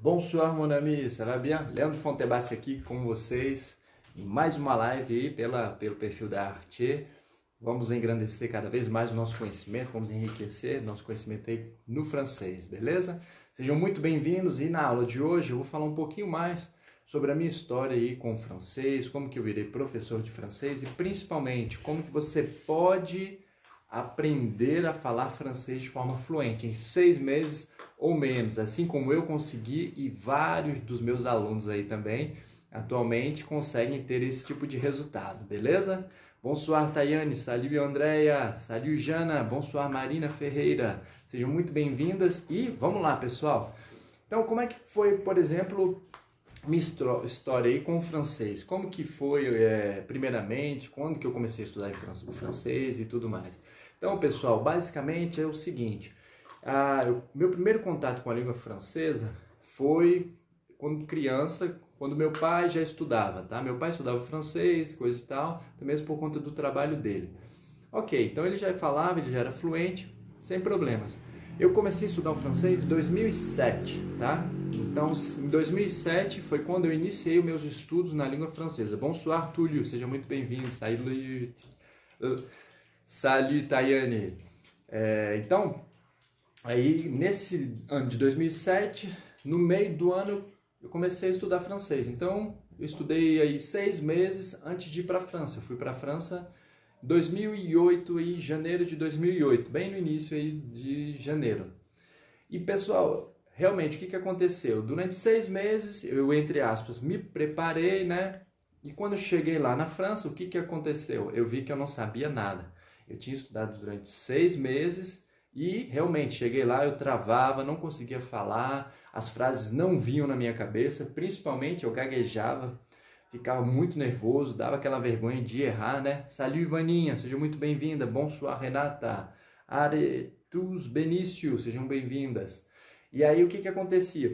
Bonsoir, mon ami, ça va bien? Leandro Fontebassi aqui com vocês em mais uma live aí pelo perfil da Arte. Vamos engrandecer cada vez mais o nosso conhecimento, vamos enriquecer nosso conhecimento aí no francês, beleza? Sejam muito bem-vindos e na aula de hoje eu vou falar um pouquinho mais sobre a minha história aí com o francês, como que eu virei professor de francês e principalmente como que você pode aprender a falar francês de forma fluente em 6 meses ou menos, assim como eu consegui e vários dos meus alunos aí também atualmente conseguem ter esse tipo de resultado, beleza? Bonsoir Tayane, salut Andréia, salut Jana, bonsoir Marina Ferreira, sejam muito bem-vindas e vamos lá pessoal. Então como é que foi, por exemplo, minha história aí com o francês? Como que foi, primeiramente, quando que eu comecei a estudar o francês e tudo mais? Então, pessoal, basicamente é o seguinte, meu primeiro contato com a língua francesa foi quando criança, quando meu pai já estudava, tá? Meu pai estudava francês, coisa e tal, mesmo por conta do trabalho dele. Ok, então ele já falava, ele já era fluente, sem problemas. Eu comecei a estudar o francês em 2007, tá? Então, em 2007 foi quando eu iniciei os meus estudos na língua francesa. Bonsoir, Túlio, seja muito bem-vindo. Salut, salut, Tayane. Então, aí nesse ano de 2007, no meio do ano, eu comecei a estudar francês. Então, eu estudei aí 6 meses antes de ir para a França. Eu fui para a França 2008 e janeiro de 2008, bem no início aí de janeiro. E pessoal, realmente o que aconteceu? Durante 6 meses eu, entre aspas, me preparei, né? E quando eu cheguei lá na França, o que aconteceu? Eu vi que eu não sabia nada. Eu tinha estudado durante 6 meses e realmente cheguei lá, eu travava, não conseguia falar, as frases não vinham na minha cabeça, principalmente eu gaguejava, ficava muito nervoso, dava aquela vergonha de errar, né? Salut Ivaninha, seja muito bem-vinda. Bonsoir Renata. Aretus Benício, sejam bem-vindas. E aí o que acontecia?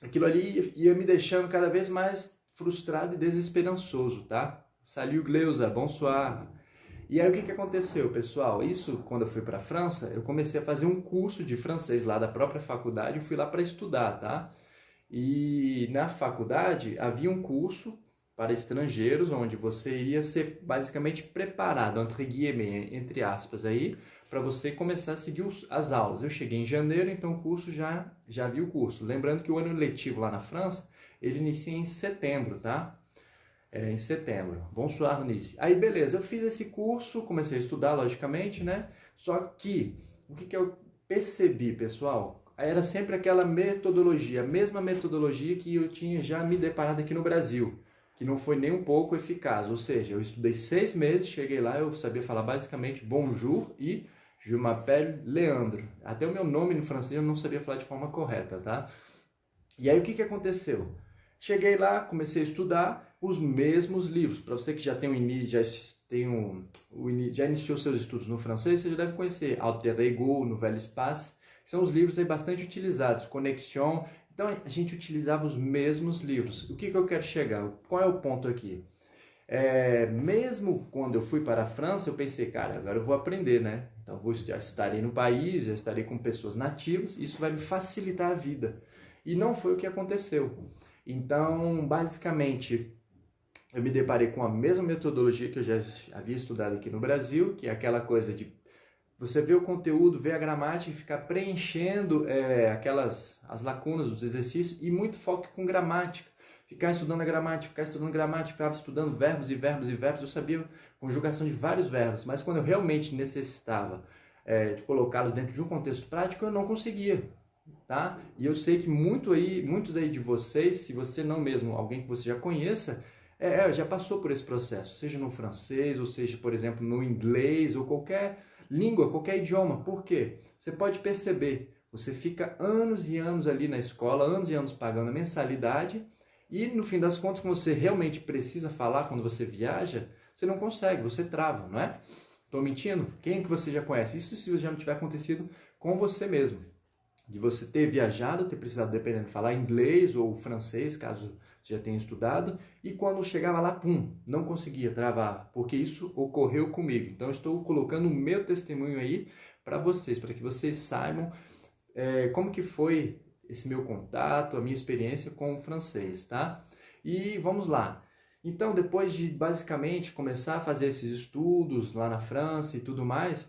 Aquilo ali ia me deixando cada vez mais frustrado e desesperançoso, tá? Salut Gleuza, bonsoir. E aí o que aconteceu, pessoal? Isso, quando eu fui para a França, eu comecei a fazer um curso de francês lá da própria faculdade, eu fui lá para estudar, tá? E na faculdade havia um curso para estrangeiros, onde você iria ser basicamente preparado, entre guillemets, entre aspas, aí, para você começar a seguir as aulas. Eu cheguei em janeiro, então o curso já vi o curso. Lembrando que o ano letivo lá na França, ele inicia em setembro, tá? Em setembro. Bonsoir, Nice. Aí, beleza, eu fiz esse curso, comecei a estudar, logicamente, né? Só que, o que eu percebi, pessoal? Era sempre aquela metodologia, a mesma metodologia que eu tinha já me deparado aqui no Brasil, que não foi nem um pouco eficaz. Ou seja, eu estudei 6 meses, cheguei lá, eu sabia falar basicamente bonjour e je m'appelle Leandro. Até o meu nome no francês eu não sabia falar de forma correta, tá? E aí o que aconteceu? Cheguei lá, comecei a estudar os mesmos livros. Para você que já já iniciou seus estudos no francês, você já deve conhecer Alter Ego, Nouvelle Espace, que são os livros aí bastante utilizados, Connexion. Então a gente utilizava os mesmos livros. O que eu quero chegar? Qual é o ponto aqui? Mesmo quando eu fui para a França, eu pensei, cara, agora eu vou aprender, né? Então já estarei no país, já estarei com pessoas nativas, isso vai me facilitar a vida. E não foi o que aconteceu. Então, basicamente, eu me deparei com a mesma metodologia que eu já havia estudado aqui no Brasil, que é aquela coisa de você ver o conteúdo, ver a gramática e ficar preenchendo as lacunas dos exercícios e muito foco com gramática. Ficar estudando a gramática, ficava estudando verbos e verbos e verbos. Eu sabia conjugação de vários verbos, mas quando eu realmente necessitava de colocá-los dentro de um contexto prático, eu não conseguia. Tá? E eu sei que muitos aí de vocês, se você não mesmo, alguém que você já conheça, já passou por esse processo, seja no francês, ou seja, por exemplo, no inglês, ou qualquer língua, qualquer idioma. Por quê? Você pode perceber, você fica anos e anos ali na escola, anos e anos pagando a mensalidade, e no fim das contas, quando você realmente precisa falar, quando você viaja, você não consegue, você trava, não é? Estou mentindo? Quem é que você já conhece? Isso se já não tiver acontecido com você mesmo. De você ter viajado, ter precisado, dependendo, falar inglês ou francês, caso você já tenha estudado, e quando chegava lá, pum, não conseguia travar, porque isso ocorreu comigo. Então, eu estou colocando o meu testemunho aí para vocês, para que vocês saibam como que foi esse meu contato, a minha experiência com o francês, tá? E vamos lá. Então, depois de basicamente começar a fazer esses estudos lá na França e tudo mais,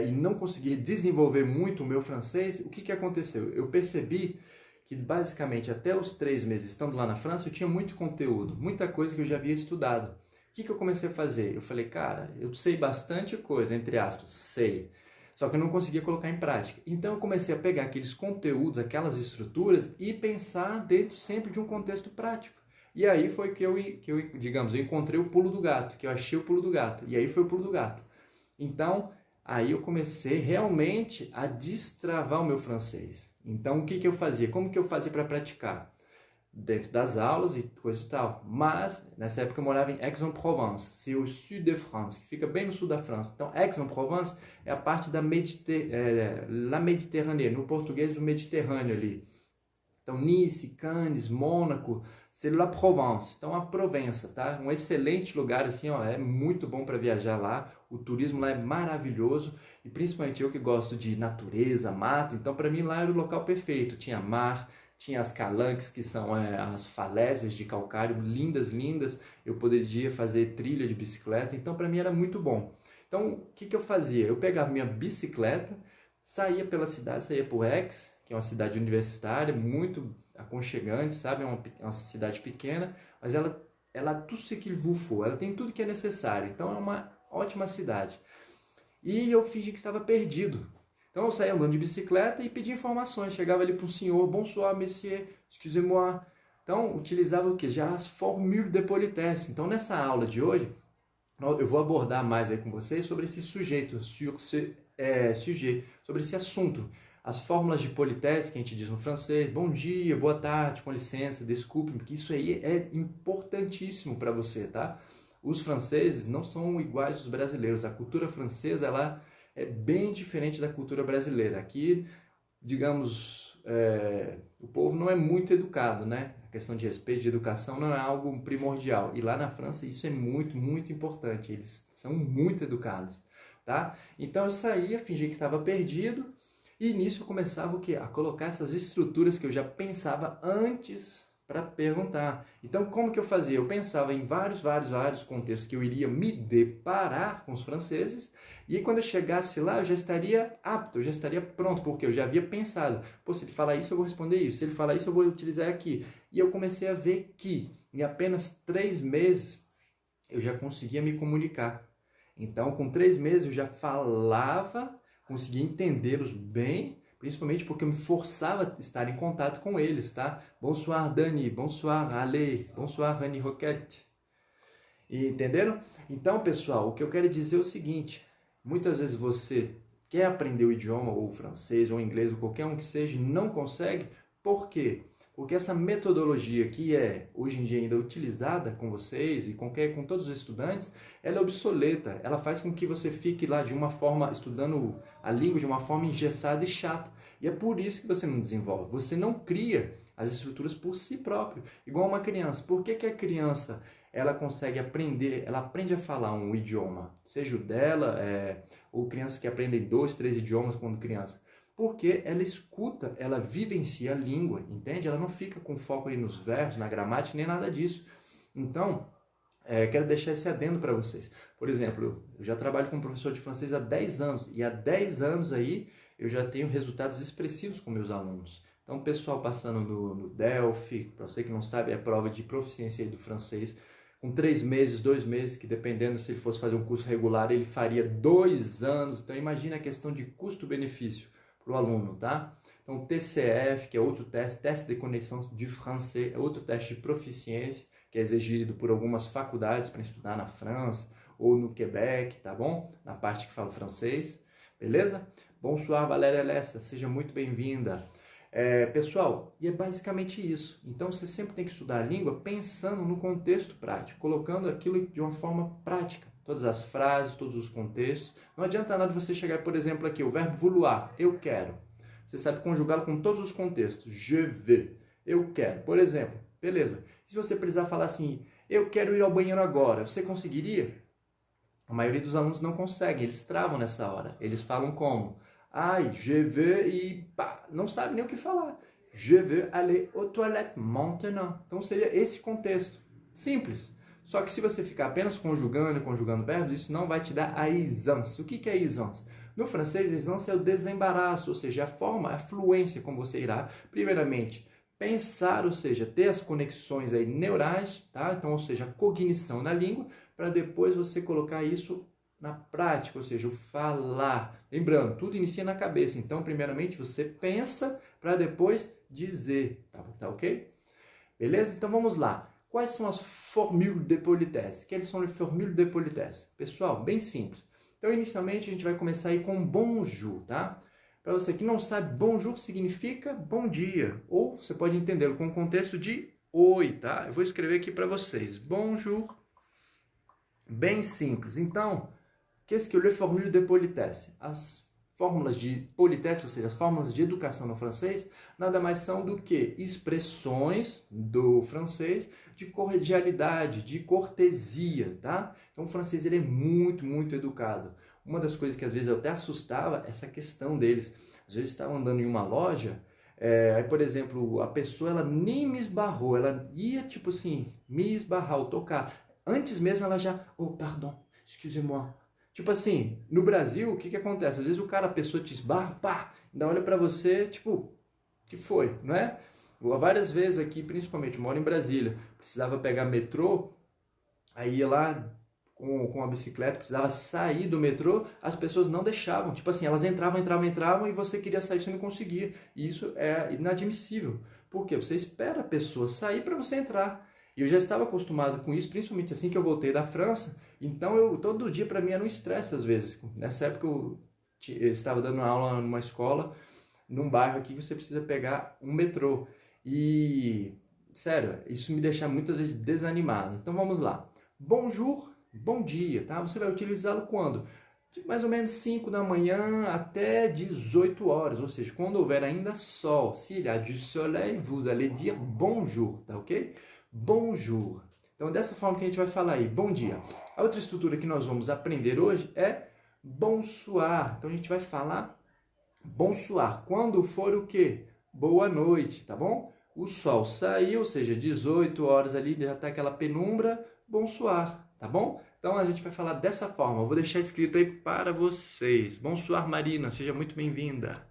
e não conseguir desenvolver muito o meu francês, o que que aconteceu? Eu percebi que basicamente até os 3 meses estando lá na França, eu tinha muito conteúdo, muita coisa que eu já havia estudado. O que que eu comecei a fazer? Eu falei, cara, eu sei bastante coisa, entre aspas, sei. Só que eu não conseguia colocar em prática. Então eu comecei a pegar aqueles conteúdos, aquelas estruturas e pensar dentro sempre de um contexto prático. E aí foi que digamos, eu encontrei o pulo do gato, que eu achei o pulo do gato. E aí foi o pulo do gato. Então, aí eu comecei realmente a destravar o meu francês. Então, o que que eu fazia? Como que eu fazia para praticar? Dentro das aulas e coisa e tal. Mas, nessa época eu morava em Aix-en-Provence, c'est au sud de France, que fica bem no sul da França. Então, Aix-en-Provence é a parte da La Méditerranée, no português o Mediterrâneo ali. Então, Nice, Cannes, Mônaco, c'est la Provence. Então, a Provença, tá? Um excelente lugar, assim, ó, é muito bom para viajar lá. O turismo lá é maravilhoso e principalmente eu que gosto de natureza, mato. Então, para mim lá era o local perfeito. Tinha mar, tinha as calanques, que são as falésias de calcário, lindas, lindas. Eu poderia fazer trilha de bicicleta. Então, para mim era muito bom. Então, o que que eu fazia? Eu pegava minha bicicleta, saía pela cidade, saía por Aix, que é uma cidade universitária, muito aconchegante, sabe? É uma cidade pequena, mas ela tout ce qu'il vous faut, ela tem tudo que é necessário. Então é uma ótima cidade. E eu fingi que estava perdido. Então eu saía andando de bicicleta e pedia informações. Chegava ali para um senhor, bonsoir, monsieur, excusez-moi. Então utilizava o que? Já as formules de politesse. Então nessa aula de hoje, eu vou abordar mais aí com vocês sobre esse sujeito, sobre esse assunto. As fórmulas de politesse que a gente diz no francês, bom dia, boa tarde, com licença, desculpe, porque isso aí é importantíssimo para você, tá? Os franceses não são iguais aos brasileiros. A cultura francesa, ela é bem diferente da cultura brasileira. Aqui, digamos, o povo não é muito educado, né? A questão de respeito, de educação não é algo primordial. E lá na França isso é muito, muito importante. Eles são muito educados, tá? Então eu saía, fingia que estava perdido e nisso eu começava o quê? A colocar essas estruturas que eu já pensava antes para perguntar. Então como que eu fazia? Eu pensava em vários contextos que eu iria me deparar com os franceses e quando eu chegasse lá eu já estaria apto, eu já estaria pronto, porque eu já havia pensado, pô, se ele falar isso eu vou responder isso, se ele falar isso eu vou utilizar aqui. E eu comecei a ver que em apenas 3 meses eu já conseguia me comunicar. Então com 3 meses eu já falava, conseguia entendê-los bem, principalmente porque eu me forçava a estar em contato com eles, tá? Bonsoir Dani, bonsoir Ale, bonsoir Rani Roquette. E entenderam? Então, pessoal, o que eu quero dizer é o seguinte, muitas vezes você quer aprender o idioma, ou o francês, ou o inglês, ou qualquer um que seja, e não consegue. Por quê? Porque essa metodologia que é hoje em dia ainda utilizada com vocês e com todos os estudantes, ela é obsoleta. Ela faz com que você fique lá de uma forma, estudando a língua de uma forma engessada e chata. E é por isso que você não desenvolve. Você não cria as estruturas por si próprio. Igual uma criança. Por que a criança ela consegue aprender, ela aprende a falar um idioma? Seja o dela, ou crianças que aprendem 2, 3 idiomas quando criança. Porque ela escuta, ela vivencia a língua, entende? Ela não fica com foco ali nos verbos, na gramática, nem nada disso. Então, quero deixar esse adendo para vocês. Por exemplo, eu já trabalho como professor de francês há 10 anos, e há 10 anos aí eu já tenho resultados expressivos com meus alunos. Então, o pessoal passando no DELF, para você que não sabe, é a prova de proficiência do francês, com 3 meses, 2 meses, que dependendo se ele fosse fazer um curso regular, ele faria 2 anos. Então, imagina a questão de custo-benefício para o aluno, tá? Então, TCF, que é outro teste de conexão de francês, é outro teste de proficiência, que é exigido por algumas faculdades para estudar na França ou no Quebec, tá bom? Na parte que fala francês, beleza? Bonsoir, Valéria Lessa, seja muito bem-vinda. Pessoal, e é basicamente isso. Então, você sempre tem que estudar a língua pensando no contexto prático, colocando aquilo de uma forma prática. Todas as frases, todos os contextos. Não adianta nada você chegar, por exemplo, aqui, o verbo vouloir, eu quero. Você sabe conjugá-lo com todos os contextos. Je veux, eu quero. Por exemplo, beleza. Se você precisar falar assim, eu quero ir ao banheiro agora, você conseguiria? A maioria dos alunos não consegue, eles travam nessa hora. Eles falam como? Ai, je veux e pá, não sabe nem o que falar. Je veux aller aux toilettes maintenant. Então seria esse contexto. Simples. Só que se você ficar apenas conjugando e conjugando verbos, isso não vai te dar a aisance. O que é aisance? No francês, aisance é o desembaraço, ou seja, a forma, a fluência como você irá, primeiramente, pensar, ou seja, ter as conexões aí neurais, tá? Então, ou seja, a cognição na língua, para depois você colocar isso na prática, ou seja, o falar. Lembrando, tudo inicia na cabeça. Então, primeiramente, você pensa para depois dizer, tá ok? Beleza? Então, vamos lá. Quais são as formules de politesse? Quais são as formules de politesse? Pessoal, bem simples. Então, inicialmente, a gente vai começar aí com bonjour, tá? Para você que não sabe, bonjour significa bom dia. Ou você pode entendê-lo com o contexto de oi, tá? Eu vou escrever aqui para vocês. Bonjour. Bem simples. Então, qu'est-ce que le formule de politesse? As fórmulas de politesse, ou seja, as fórmulas de educação no francês, nada mais são do que expressões do francês de cordialidade, de cortesia, tá? Então, o francês ele é muito, muito educado. Uma das coisas que às vezes eu até assustava, essa questão deles. Às vezes estava andando em uma loja, aí, por exemplo, a pessoa ela nem me esbarrou, ela ia tipo assim, me esbarrar ou tocar. Antes mesmo ela já, oh, pardon, excusez-moi. Tipo assim, no Brasil, o que acontece? Às vezes a pessoa te esbarra, pá, ainda olha pra você, tipo, que foi, não é? Várias vezes aqui, principalmente, eu moro em Brasília, precisava pegar metrô, aí ia lá com a bicicleta, precisava sair do metrô, as pessoas não deixavam. Tipo assim, elas entravam e você queria sair, você não conseguia. E isso é inadmissível. Por quê? Você espera a pessoa sair para você entrar. E eu já estava acostumado com isso, principalmente assim que eu voltei da França. Então, todo dia para mim era um estresse às vezes. Nessa época eu estava dando aula numa escola, num bairro aqui que você precisa pegar um metrô. E, sério, isso me deixa muitas vezes desanimado. Então vamos lá. Bonjour, bom dia, tá? Você vai utilizá-lo quando? De mais ou menos 5 da manhã até 18 horas, ou seja, quando houver ainda sol. S'il y a du soleil, vous allez dire bonjour, tá ok? Bonjour. Então, dessa forma que a gente vai falar aí, bom dia. A outra estrutura que nós vamos aprender hoje é bonsoir. Então, a gente vai falar bonsoir. Quando for o quê? Boa noite, tá bom? O sol saiu, ou seja, 18 horas ali, já tá aquela penumbra, bonsoir, tá bom? Então, a gente vai falar dessa forma. Eu vou deixar escrito aí para vocês. Bonsoir, Marina, seja muito bem-vinda.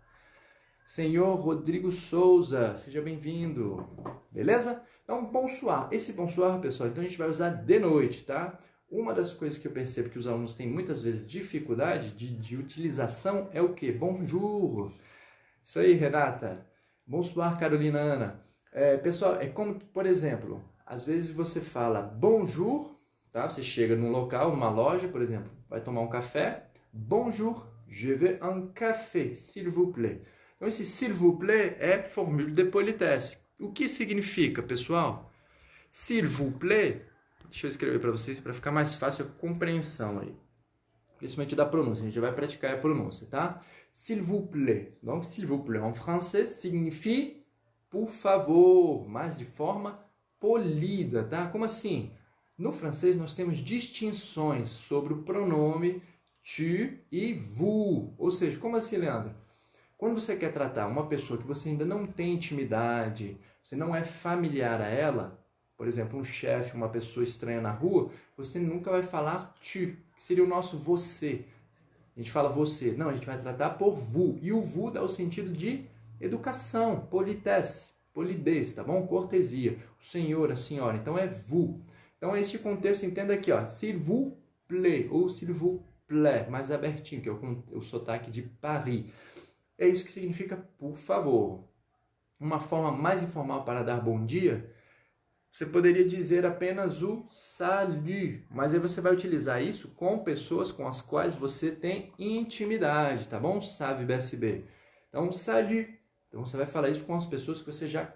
Senhor Rodrigo Souza, seja bem-vindo. Beleza? Então, bonsoir. Esse bonsoir, pessoal, então a gente vai usar de noite, tá? Uma das coisas que eu percebo que os alunos têm muitas vezes dificuldade de utilização é o quê? Bonjour. Isso aí, Renata. Bonsoir, Carolina Ana. Pessoal, é como, por exemplo, às vezes você fala bonjour, tá? Você chega num local, numa loja, por exemplo, vai tomar um café. Bonjour, je veux un café, s'il vous plaît. Então, esse s'il vous plaît é formule de politesse. O que significa, pessoal? S'il vous plaît, deixa eu escrever para vocês para ficar mais fácil a compreensão aí. Principalmente da pronúncia, a gente vai praticar a pronúncia, tá? S'il vous plaît. Donc, s'il vous plaît, en français, signifie por favor, mas de forma polida, tá? Como assim? No francês, nós temos distinções sobre o pronome tu e vous. Ou seja, como assim, Leandro? Quando você quer tratar uma pessoa que você ainda não tem intimidade, você não é familiar a ela, por exemplo, um chefe, uma pessoa estranha na rua, você nunca vai falar tu, que seria o nosso você. A gente fala você. Não, a gente vai tratar por vous. E o vous dá o sentido de educação, politesse, polidez, tá bom? Cortesia. O senhor, a senhora. Então é vous. Então, este contexto, entenda aqui, ó. S'il vous plaît ou s'il vous plaît, mais abertinho, que é o sotaque de Paris. É isso que significa por favor. Uma forma mais informal para dar bom dia, você poderia dizer apenas o salut, mas aí você vai utilizar isso com pessoas com as quais você tem intimidade, tá bom? Sabe, BSB. Então, salut. Então, você vai falar isso com as pessoas que você já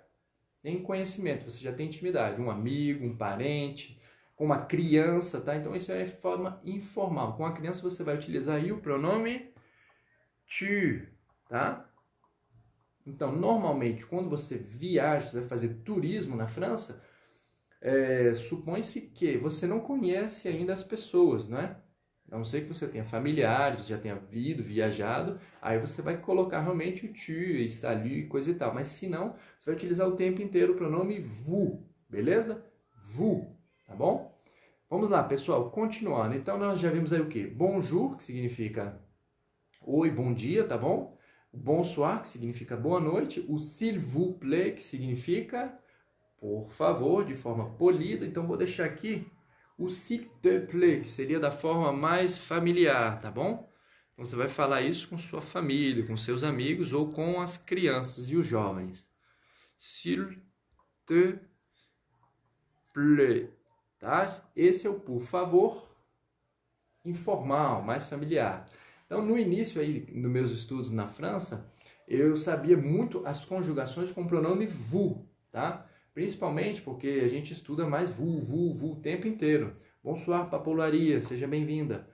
tem conhecimento, você já tem intimidade. Um amigo, um parente, com uma criança, tá? Então, isso é forma informal. Com a criança, você vai utilizar aí o pronome tu, tá? Então, normalmente, quando você viaja, você vai fazer turismo na França, supõe-se que você não conhece ainda as pessoas, não é? A não ser que você tenha familiares, já tenha viajado, aí você vai colocar realmente o tu e salut e coisa e tal. Mas se não, você vai utilizar o tempo inteiro o pronome vous, beleza? Vous, tá bom? Vamos lá, pessoal, continuando. Então, nós já vimos aí o quê? Bonjour, que significa oi, bom dia, tá bom? O bonsoir, que significa boa noite. O s'il vous plaît, que significa por favor, de forma polida. Então, vou deixar aqui o s'il te plaît, que seria da forma mais familiar, tá bom? Então, você vai falar isso com sua família, com seus amigos ou com as crianças e os jovens. S'il te plaît, tá? Esse é o por favor informal, mais familiar. Então, no início aí, nos meus estudos na França, eu sabia muito as conjugações com o pronome vous, tá? Principalmente porque a gente estuda mais vous o tempo inteiro. Bonsoir, papelaria, seja bem-vinda.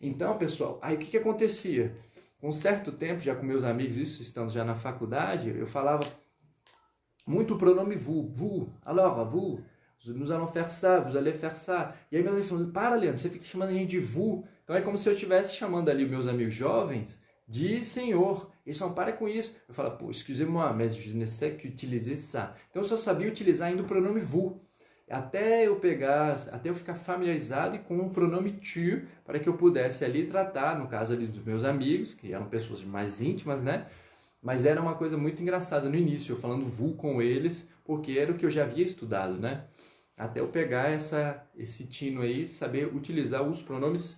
Então, pessoal, aí o que acontecia? Com um certo tempo, já com meus amigos, isso estando já na faculdade, eu falava muito o pronome vous, alors, vous, nous allons faire ça, vous allez faire ça. E aí meus amigos falaram, para, Leandro, você fica chamando a gente de vous. Então é como se eu estivesse chamando ali meus amigos jovens de senhor. Eles falam, para com isso. Eu falo, pô, excusez-moi, mais je ne sais qu'utiliser ça. Então eu só sabia utilizar ainda o pronome vous. Até eu ficar familiarizado com o pronome tu, para que eu pudesse ali tratar, no caso ali dos meus amigos, que eram pessoas mais íntimas, né? Mas era uma coisa muito engraçada no início, eu falando vous com eles, porque era o que eu já havia estudado, né? Até eu pegar esse tino aí, saber utilizar os pronomes,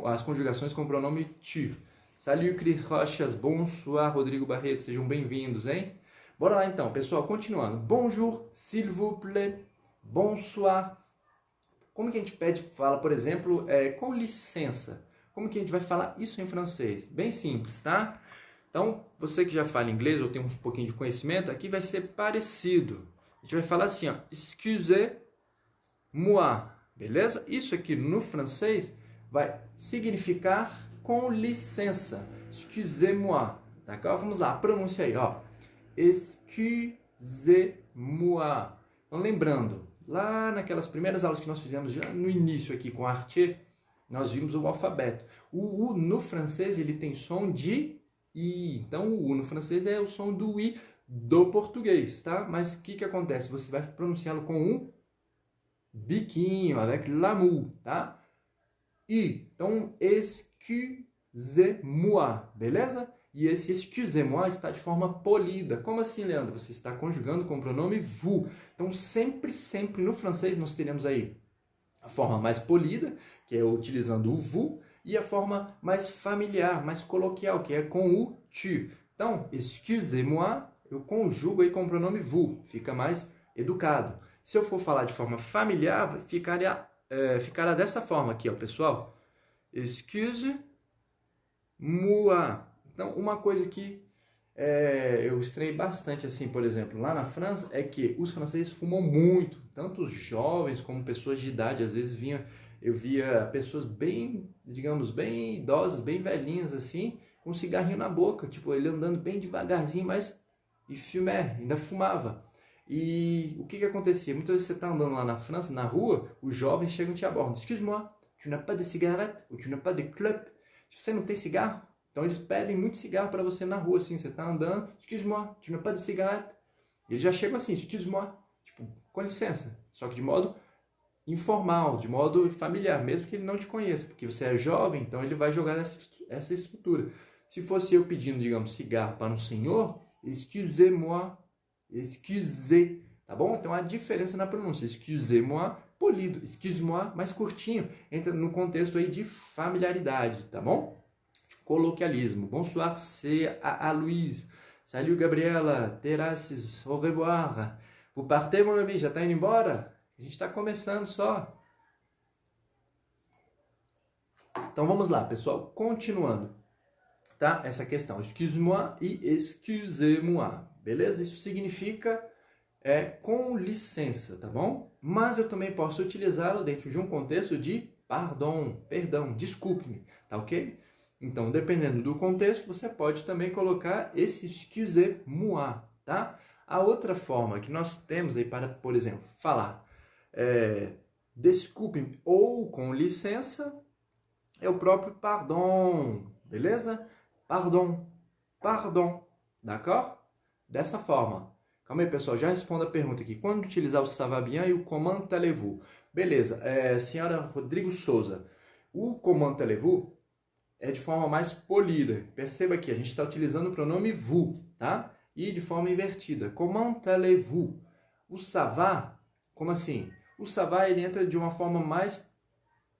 as conjugações com o pronome tu. Salut, Cris Rochas, bonsoir, Rodrigo Barreto, sejam bem-vindos, hein? Bora lá então, pessoal, continuando. Bonjour, s'il vous plaît, bonsoir. Como que a gente fala, por exemplo, com licença? Como que a gente vai falar isso em francês? Bem simples, tá? Então, você que já fala inglês ou tem um pouquinho de conhecimento, aqui vai ser parecido. A gente vai falar assim, ó, excusez-moi, beleza? Isso aqui no francês vai significar com licença. Excusez-moi, tá? Vamos lá, pronuncia aí, ó. Excusez-moi. Então, lembrando, lá naquelas primeiras aulas que nós fizemos já no início aqui com a Artier, nós vimos o alfabeto. O U no francês, ele tem som de I. Então, o U no francês é o som do I do português, tá? Mas o que acontece? Você vai pronunciá-lo com um biquinho, avec l'amour, tá? I. Então, excusez-moi, beleza? E esse excusez-moi está de forma polida. Como assim, Leandro? Você está conjugando com o pronome vous. Então, sempre no francês nós teremos aí a forma mais polida, que é utilizando o vous, e a forma mais familiar, mais coloquial, que é com o tu. Então, excusez-moi, eu conjugo aí com o pronome vous, fica mais educado. Se eu for falar de forma familiar, ficará dessa forma aqui, ó, pessoal. Excuse-moi. Então, uma coisa que eu estranhei bastante, assim, por exemplo, lá na França, é que os franceses fumam muito, tanto os jovens como pessoas de idade. Às vezes eu via pessoas bem, digamos, bem idosas, bem velhinhas, assim, com um cigarrinho na boca, tipo, ele andando bem devagarzinho, mas e fumait, ainda fumava. E o que acontecia? Muitas vezes você está andando lá na França, na rua, os jovens chegam e te abordam. Excuse-moi, tu n'as pas de cigarette? Ou tu n'as pas de clope? Você não tem cigarro? Então eles pedem muito cigarro para você na rua, assim, você está andando, excuse-moi, tu n'as pas de cigarette? E eles já chegam assim, excuse-moi, tipo, com licença, só que de modo informal, de modo familiar, mesmo que ele não te conheça, porque você é jovem, então ele vai jogar essa estrutura. Se fosse eu pedindo, digamos, cigarro para um senhor, excusez-moi, excusez, tá bom? Então a diferença na pronúncia, excusez-moi, polido, excuse-moi, mais curtinho, entra no contexto aí de familiaridade, tá bom? Coloquialismo. Bonsoir, c'est à Louise. Salut, Gabriela. Terasses, au revoir. Vous partez, mon ami? Já está indo embora? A gente está começando só. Então vamos lá, pessoal. Continuando, tá? Essa questão. Excuse-moi e excusez-moi. Beleza? Isso significa com licença, tá bom? Mas eu também posso utilizá-lo dentro de um contexto de perdão, desculpe-me, tá ok? Então, dependendo do contexto, você pode também colocar esse excusez-moi, tá? A outra forma que nós temos aí para, por exemplo, falar desculpe-me ou com licença, é o próprio pardon, beleza? Pardon, pardon, d'accord? Dessa forma. Calma aí, pessoal, já respondo a pergunta aqui. Quando utilizar o ça va bien e o comment allez-vous? Beleza, senhora Rodrigo Souza, o comment allez-vous é de forma mais polida. Perceba que a gente está utilizando o pronome vous, tá? E de forma invertida. Comment allez-vous? O ça va, como assim? O ça va, ele entra de uma forma mais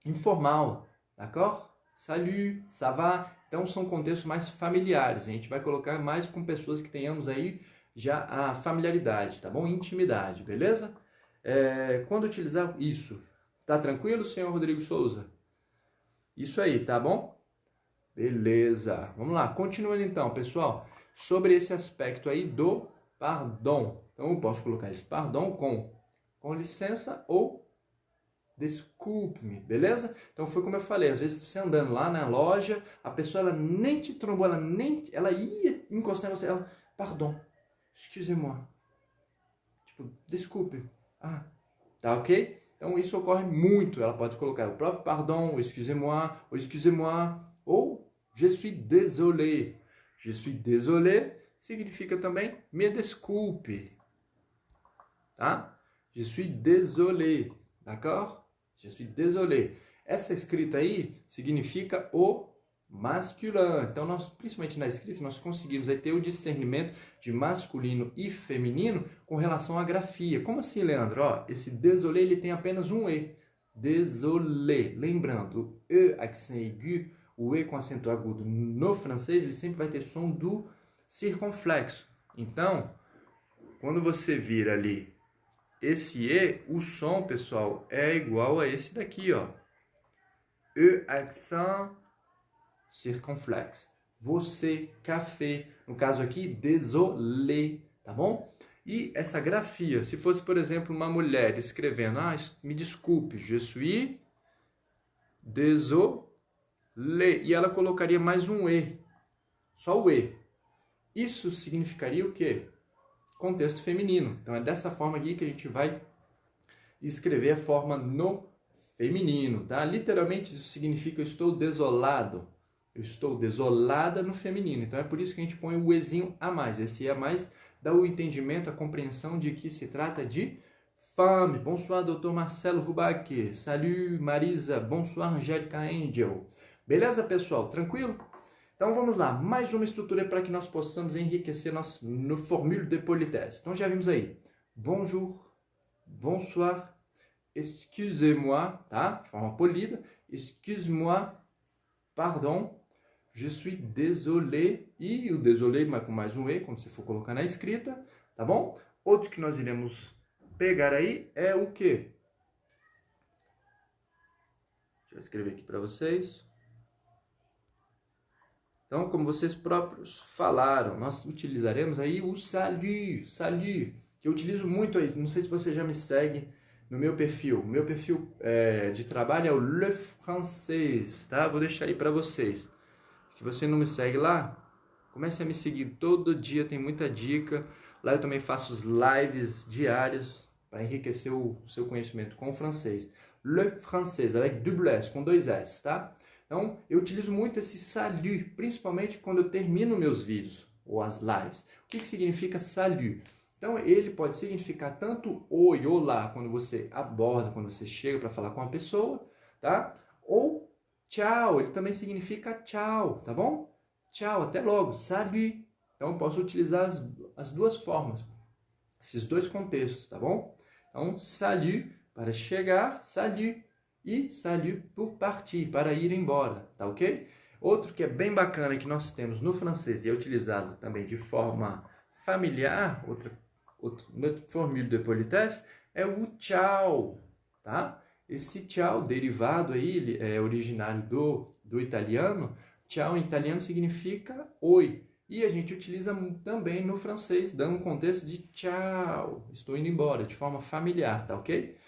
informal, d'accord? Salut, ça va? Então são contextos mais familiares. A gente vai colocar mais com pessoas que tenhamos aí já a familiaridade, tá bom? Intimidade, beleza? Quando utilizar isso, tá tranquilo, senhor Rodrigo Souza? Isso aí, tá bom? Beleza. Vamos lá, continuando então, pessoal, sobre esse aspecto aí do pardon. Então eu posso colocar esse pardon com licença ou desculpe-me, beleza? Então foi como eu falei, às vezes você andando lá na loja, a pessoa ela nem te trombou, ela ia encostar em você, ela, pardon, excusez-moi, tipo, desculpe, tá ok? Então isso ocorre muito, ela pode colocar o próprio pardon, ou excusez-moi, ou je suis désolé. Je suis désolé significa também me desculpe, tá? Je suis désolé, d'accord? Je suis désolé. Essa escrita aí significa o masculin. Então, nós, principalmente na escrita, nós conseguimos aí ter o discernimento de masculino e feminino com relação à grafia. Como assim, Leandro? Ó, esse désolé, ele tem apenas um E. Désolé. Lembrando, o E, accent aigu, o E com acento agudo no francês, ele sempre vai ter som do circunflexo. Então, quando você vira ali esse E, o som, pessoal, é igual a esse daqui, ó. E, accent circonflexe. Você, café. No caso aqui, désolé, tá bom? E essa grafia, se fosse, por exemplo, uma mulher escrevendo, me desculpe, je suis désolé, e ela colocaria mais um E, só o E. Isso significaria o quê? Contexto feminino. Então é dessa forma aqui que a gente vai escrever a forma no feminino, tá? Literalmente isso significa eu estou desolado. Eu estou desolada no feminino. Então é por isso que a gente põe o Ezinho a mais. Esse E a mais dá o entendimento, a compreensão de que se trata de femme. Bonsoir, doutor Marcelo Rubac. Salut, Marisa. Bonsoir, Angélica Angel. Beleza, pessoal? Tranquilo? Então vamos lá, mais uma estrutura para que nós possamos enriquecer no formule de politesse. Então já vimos aí, bonjour, bonsoir, excusez-moi, tá? De forma polida, excuse-moi, pardon, je suis désolé, e o désolé com mais um E, quando você for colocar na escrita, tá bom? Outro que nós iremos pegar aí é o quê? Deixa eu escrever aqui para vocês. Então, como vocês próprios falaram, nós utilizaremos aí o salut, salut, que eu utilizo muito aí. Não sei se você já me segue no meu perfil. Meu perfil de trabalho é o Le Français, tá? Vou deixar aí para vocês. Se você não me segue lá, comece a me seguir. Todo dia tem muita dica. Lá eu também faço os lives diários para enriquecer o seu conhecimento com o francês. Le Français, avec double S, com 2 S, tá? Então, eu utilizo muito esse salut, principalmente quando eu termino meus vídeos ou as lives. O que significa salut? Então, ele pode significar tanto oi, olá, quando você aborda, quando você chega para falar com uma pessoa, tá? Ou tchau, ele também significa tchau, tá bom? Tchau, até logo, salut. Então, eu posso utilizar as duas formas, esses dois contextos, tá bom? Então, salut para chegar, salut. E salut pour partir, para ir embora, tá ok? Outro que é bem bacana que nós temos no francês e é utilizado também de forma familiar, outro formule de politesse, é o tchau, tá? Esse tchau, derivado aí, ele é originário do italiano. Tchau em italiano significa oi. E a gente utiliza também no francês, dando um contexto de tchau, estou indo embora, de forma familiar, tá ok?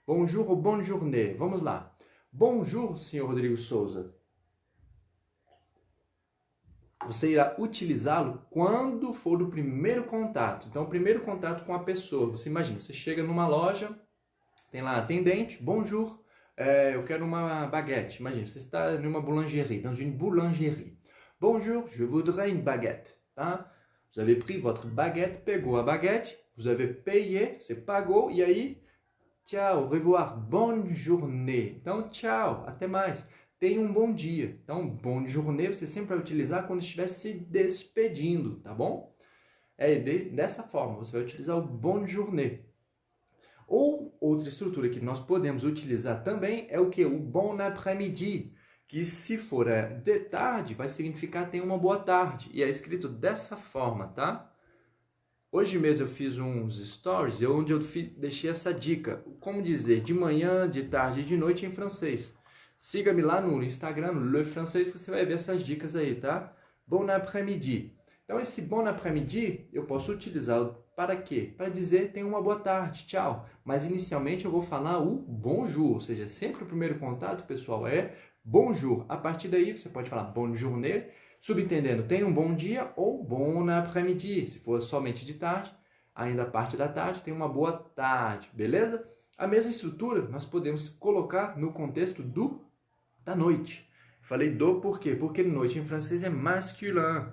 Bonjour ou bonne journée. Vamos lá. Bonjour, senhor Rodrigo Souza. Você irá utilizá-lo quando for o primeiro contato. Então, o primeiro contato com a pessoa. Você imagina, você chega numa loja, tem lá atendente, bonjour, eu quero uma baguette. Imagina, você está em uma boulangerie, dans une boulangerie. Bonjour, je voudrais une baguette. Tá? Vous avez pris votre baguette, pegou a baguette, vous avez payé, você pagou, e aí, tchau, au revoir, bonne journée. Então, tchau, até mais. Tenha um bom dia. Então, bonne journée você sempre vai utilizar quando estiver se despedindo, tá bom? Dessa forma, você vai utilizar o bonne journée. Ou outra estrutura que nós podemos utilizar também é o que? O bon après-midi, que se for de tarde, vai significar tenha uma boa tarde. E é escrito dessa forma, tá? Hoje mesmo eu fiz uns stories onde eu deixei essa dica. Como dizer de manhã, de tarde e de noite em francês. Siga-me lá no Instagram, Le Francês, que você vai ver essas dicas aí, tá? Bon après-midi. Então, esse bon après-midi, eu posso utilizá-lo para quê? Para dizer tenha uma boa tarde, tchau. Mas, inicialmente, eu vou falar o bonjour. Ou seja, sempre o primeiro contato, pessoal, é bonjour. A partir daí, você pode falar bonne journée, subentendendo tenha um bom dia ou bon après-midi. Se for somente de tarde, ainda a parte da tarde, tenha uma boa tarde, beleza? A mesma estrutura nós podemos colocar no contexto da noite. Falei do por quê? Porque noite em francês é masculin.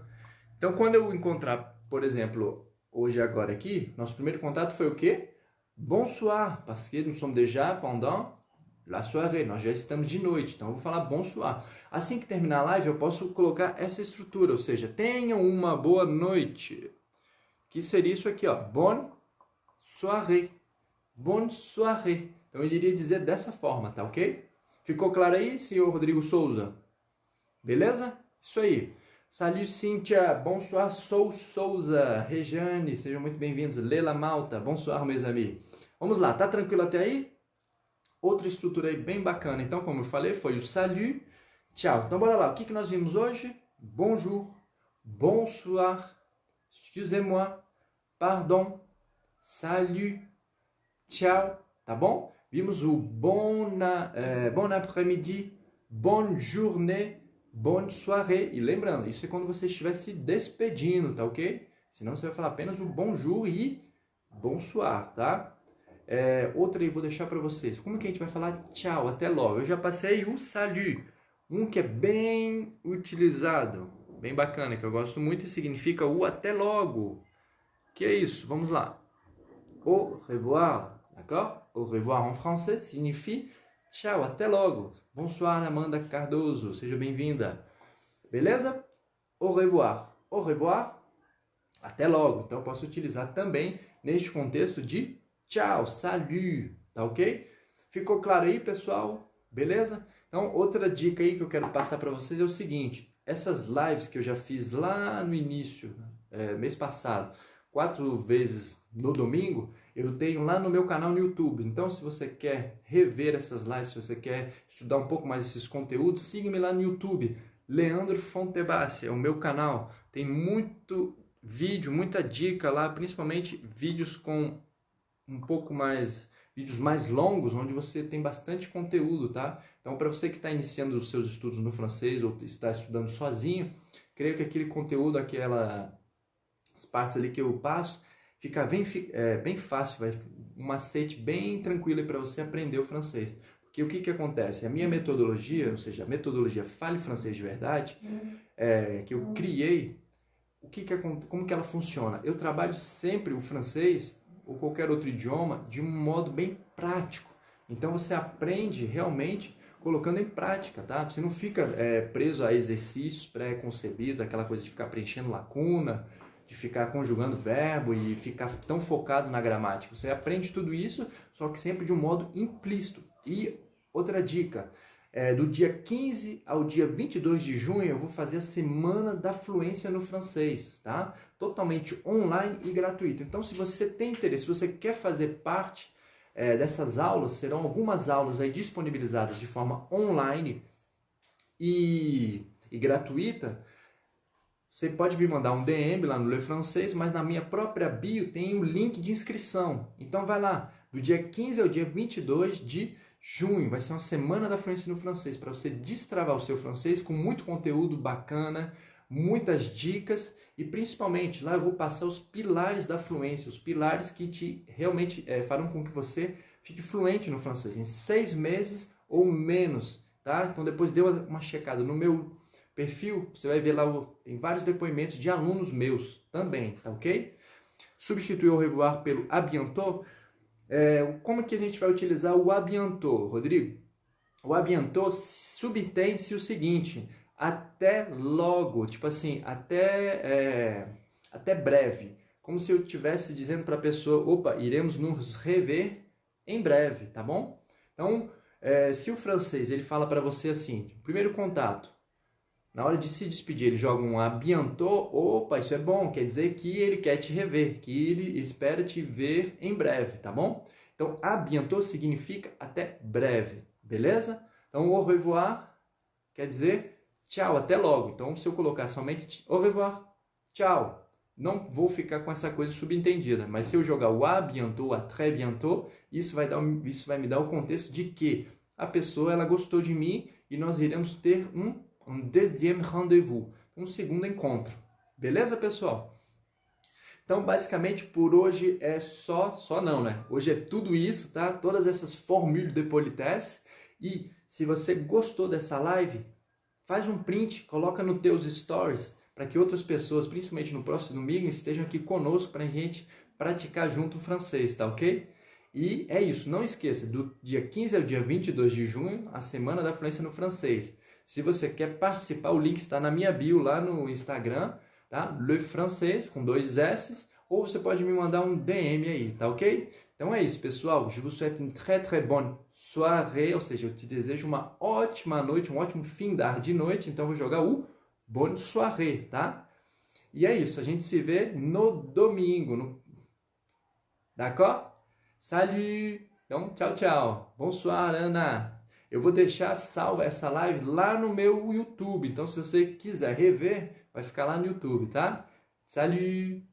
Então, quando eu encontrar, por exemplo, hoje agora aqui, nosso primeiro contato foi o quê? Bonsoir, parce que nous sommes déjà pendant la soirée, nós já estamos de noite, então eu vou falar bonsoir. Assim que terminar a live, eu posso colocar essa estrutura, ou seja, tenham uma boa noite. Que seria isso aqui, ó, bonne soirée. Bonne soirée. Então eu iria dizer dessa forma, tá ok? Ficou claro aí, senhor Rodrigo Souza? Beleza? Isso aí. Salut Cíntia, bonsoir, sou Souza. Rejane, sejam muito bem-vindos. Lela Malta, bonsoir, meus amigos. Vamos lá, tá tranquilo até aí? Outra estrutura aí bem bacana. Então, como eu falei, foi o salut, tchau. Então, bora lá. O que nós vimos hoje? Bonjour, bonsoir, excusez-moi, pardon, salut, tchau, tá bom? Vimos o bon après-midi, bonne journée, bonne soirée. E lembrando, isso é quando você estiver se despedindo, tá ok? Senão você vai falar apenas o bonjour e bonsoir, tá? Outra aí vou deixar para vocês. Como que a gente vai falar tchau, até logo? Eu já passei o salut, um que é bem utilizado, bem bacana, que eu gosto muito e significa o até logo. Que é isso? Vamos lá. Au revoir, d'accord? Au revoir en français signifie tchau, até logo. Bonsoir, Amanda Cardoso, seja bem-vinda. Beleza? Au revoir. Au revoir, até logo. Então eu posso utilizar também neste contexto de tchau, salut, tá ok? Ficou claro aí, pessoal? Beleza? Então, outra dica aí que eu quero passar para vocês é o seguinte. Essas lives que eu já fiz lá no início, mês passado, 4 vezes no domingo, eu tenho lá no meu canal no YouTube. Então, se você quer rever essas lives, se você quer estudar um pouco mais esses conteúdos, siga-me lá no YouTube. Leandro Fontebassi é o meu canal. Tem muito vídeo, muita dica lá, principalmente vídeos com um pouco mais, vídeos mais longos, onde você tem bastante conteúdo, tá? Então, para você que está iniciando os seus estudos no francês ou está estudando sozinho, creio que aquele conteúdo, aquelas partes ali que eu passo, fica bem fácil, vai um macete bem tranquilo para você aprender o francês. Porque o que acontece? A minha metodologia, ou seja, a metodologia Fale Francês de Verdade, que eu criei, como que ela funciona? Eu trabalho sempre o francês ou qualquer outro idioma de um modo bem prático. Então você aprende realmente colocando em prática, tá? Você não fica preso a exercícios pré-concebidos, aquela coisa de ficar preenchendo lacuna, de ficar conjugando verbo e ficar tão focado na gramática. Você aprende tudo isso, só que sempre de um modo implícito. E outra dica, do dia 15 ao dia 22 de junho eu vou fazer a Semana da Fluência no Francês, tá? Totalmente online e gratuito. Então, se você tem interesse, se você quer fazer parte dessas aulas, serão algumas aulas aí disponibilizadas de forma online e gratuita. Você pode me mandar um DM lá no Le Francês, mas na minha própria bio tem o link de inscrição. Então vai lá, do dia 15 ao dia 22 de junho, vai ser uma Semana da Fluência no Francês, para você destravar o seu francês com muito conteúdo bacana, muitas dicas e principalmente lá eu vou passar os pilares da fluência, os pilares que realmente farão com que você fique fluente no francês em 6 meses ou menos, tá? Então depois dê uma checada no meu perfil, você vai ver lá, tem vários depoimentos de alunos meus também, tá ok? Substituir o au revoir pelo à bientôt. Como que a gente vai utilizar o à bientôt, Rodrigo? O à bientôt subentende-se o seguinte, até logo, tipo assim, até breve. Como se eu estivesse dizendo para a pessoa, opa, iremos nos rever em breve, tá bom? Então, se o francês ele fala para você assim, primeiro contato, na hora de se despedir, ele joga um à bientôt, opa, isso é bom, quer dizer que ele quer te rever, que ele espera te ver em breve, tá bom? Então, à bientôt significa até breve, beleza? Então, au revoir quer dizer tchau, até logo. Então, se eu colocar somente au revoir, tchau, não vou ficar com essa coisa subentendida. Mas se eu jogar o à bientôt, à très bientôt, isso vai me dar o contexto de que a pessoa ela gostou de mim e nós iremos ter um deuxième rendez-vous, um segundo encontro. Beleza, pessoal? Então, basicamente, por hoje é só não, né? Hoje é tudo isso, tá? Todas essas formules de politesse. E se você gostou dessa live, faz um print, coloca nos teus stories, para que outras pessoas, principalmente no próximo domingo, estejam aqui conosco para a gente praticar junto o francês, tá ok? E é isso, não esqueça, do dia 15 ao dia 22 de junho, a Semana da Fluência no Francês. Se você quer participar, o link está na minha bio lá no Instagram, tá? Le Francês, com 2 S, ou você pode me mandar um DM aí, tá ok? Então é isso, pessoal. Je vous souhaite une très bonne soirée, ou seja, eu te desejo uma ótima noite, um ótimo findar de noite, então eu vou jogar o bonne soirée, tá? E é isso, a gente se vê no domingo, D'accord? Salut! Então, tchau, tchau. Bonsoir, Ana. Eu vou deixar salva essa live lá no meu YouTube. Então, se você quiser rever, vai ficar lá no YouTube, tá? Salut!